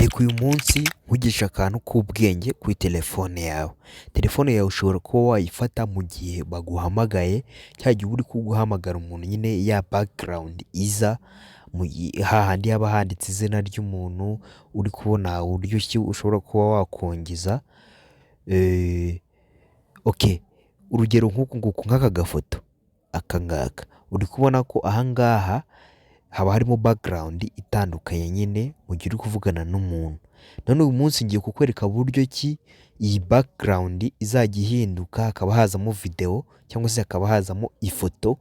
Reka uyu munsi nkugisha akantu k'ubwenge kuri telefone yawe. Telefone yawe ushobora kuba wayifata mu gihe baguhamagaye, cya gihe uri guhamagara umuntu nyine ya background iza hahandi haba handitse izina ry'umuntu, uri kubona uburyo ki ushobora kuba wakongeza. Urugero nk'uku nguku nk'aka gafoto, aka ngaka uri kubona ko aha ngaha haba harimo background itandukanye nyine mu gihe uri kuvugana n'umuntu. None uyu munsi ngiye kukwereka buryo ki iyi background izajya ihinduka, hakaba hazamo video cyangwa se hakaba hazamo ifoto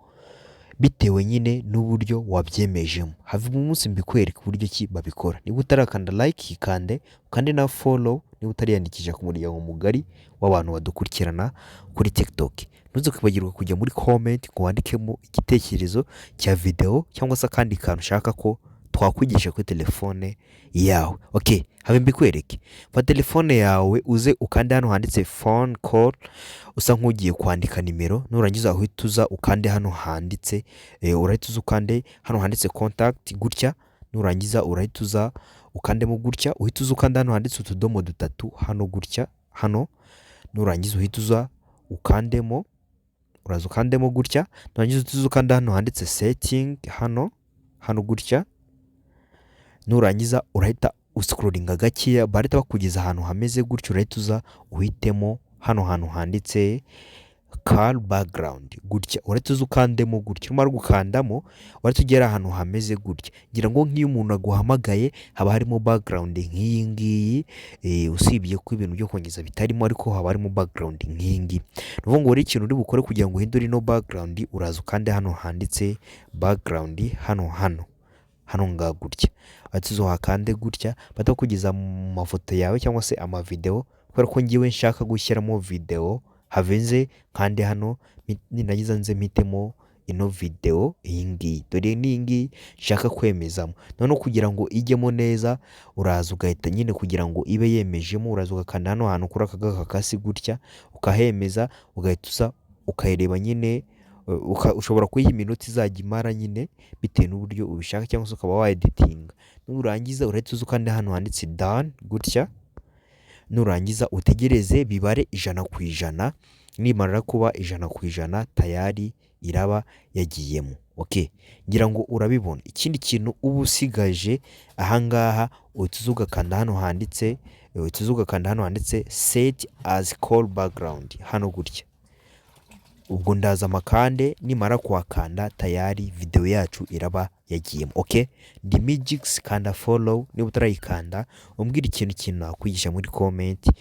bitewe nyine n'uburyo wabyemejemo. Have uyu munsi mbikwereka uburyo ki babikora. Niba utarakanda like ikande, ukande na follow niba utariyandikisha ku muryango mugari w'abantu badukurikirana kuri TikTok. Ntuze kwibagirwa kujya muri comment ngo wandikemo igitekerezo cya video cyangwa se akandi kantu ushaka ko twakwigisha kuri telefone yawe. Habe mbikwereke. Fa telefone yawe uze ukande hano handitse phone call, usa nk'ugiye kwandika nimero, nurangiza uhita uza ukande hano handitse urahita uza ukande hano handitse contact gutya, nurangiza urahita uza ukandemo gutya, uhita uza ukanda hano handitse utudomo dutatu hano gutya, hano nurangiza uhita uza ukandemo, uraza ukandemo gutya, nurangiza uhita uza ukanda hano handitse setting hano gutya, nurangiza urahita uscrollinga gakeya, barahita bakugeza ahantu hameze gutyo, urahita uza uhitemo hano hantu handitse car background gutya, urahita uza ukandemo gutya, numara gukandamo urahita ugera ahantu hameze gutya. Ngira ngo nk'iyo umuntu aguhamagaye haba harimo background nk'iyi ngiyi, usibye ko ibintu byo kongeza bitarimo ariko haba harimo background nk'iyi ngiyi. Nuvuga ngo rero ikintu uri bukore kugira ngo uhindure ino background, uraza ukande hano handitse background hano nga gutya, atuzo hakande gutya, batakugeza mu mafoto yawe cyangwa se amavideo, kubera ko ngiwe nshaka gushyiramo video havenze kandi hano ninagiza nze mpitemo ino video iyi ngiyi, dore ni ngiyi nshaka kwemezamo. None kugira ngo ijyemo neza uraza ugahita nyine kugira ngo ibe yemejemo, uraza ugakanda hano hantu kuri aka gakasi gutya, ukahemeza, ugahita usa ukayireba nyine. Ushobora kuyiha iminota izajya imara nyine bitewe n'uburyo ubishaka, cyangwa se ukaba editinga. Nurangiza urahita uza ukanda hano handitse done gutya, nurangiza utegereze bibare 100%. Nimara kuba 100% tayari iraba yagiyemo. Ngira ngo urabibona. Ikindi kintu uba usigaje ahangaha, uhita uza ugakanda hano handitse set as call background hano gutya. Ubwo ndaza amakande, nimara kuhakanda tayari video yacu iraba yagiyemo. Ndi Magix, kanda follow niba utarayikanda, umbwira ikintu nakwigisha muri comment.